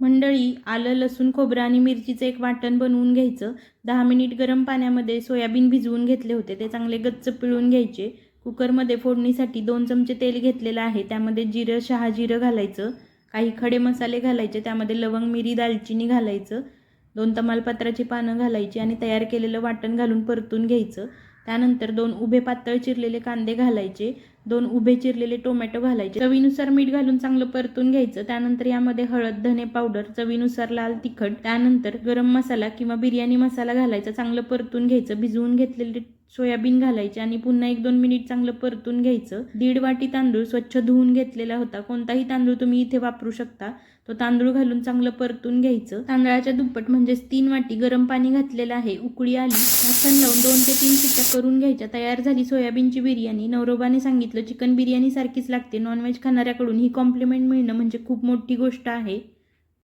मंडळी, आलं, लसूण, खोबरं आणि मिरचीचं एक वाटण बनवून घ्यायचं. 10 मिनिट गरम पाण्यामध्ये सोयाबीन भिजवून घेतले होते, ते चांगले गच्च पिळून घ्यायचे. कुकरमध्ये फोडणीसाठी 2 चमचे तेल घेतलेलं आहे, त्यामध्ये जिरं, शहाजिरं घालायचं. काही खडे मसाले घालायचे, त्यामध्ये लवंग, मिरी, दालचिनी घालायचं. 2 तमालपत्राची पानं घालायची आणि तयार केलेलं वाटण घालून परतून घ्यायचं. त्यानंतर 2 उभे पातळ चिरलेले कांदे घालायचे, 2 उभे चिरलेले टोमॅटो घालायचे. चवीनुसार मीठ घालून चांगलं परतून घ्यायचं. त्यानंतर यामध्ये हळद, धने पावडर, चवीनुसार लाल तिखट, त्यानंतर गरम मसाला किंवा बिर्याणी मसाला घालायचा. चांगलं परतून घ्यायचं. भिजवून घेतलेले सोयाबीन घालायचे आणि पुन्हा 1-2 मिनिट चांगलं परतून घ्यायचं. 1.5 वाटी तांदूळ स्वच्छ धुवून घेतलेला होता, कोणताही तांदूळ तुम्ही इथे वापरू शकता. तो तांदूळ घालून चांगलं परतून घ्यायचं. तांदळाच्या दुप्पट म्हणजेच 3 वाटी गरम पाणी घातलेलं आहे. उकळी आली, झाकण लावून 2 ते 3 शिट्ट्या करून घ्यायच्या. तयार झाली सोयाबीनची बिर्याणी. नवरोबाने सांगितलं चिकन बिर्याणी सारखीच लागते. नॉनव्हेज खाणाऱ्याकडून ही कॉम्प्लिमेंट मिळणं म्हणजे खूप मोठी गोष्ट आहे.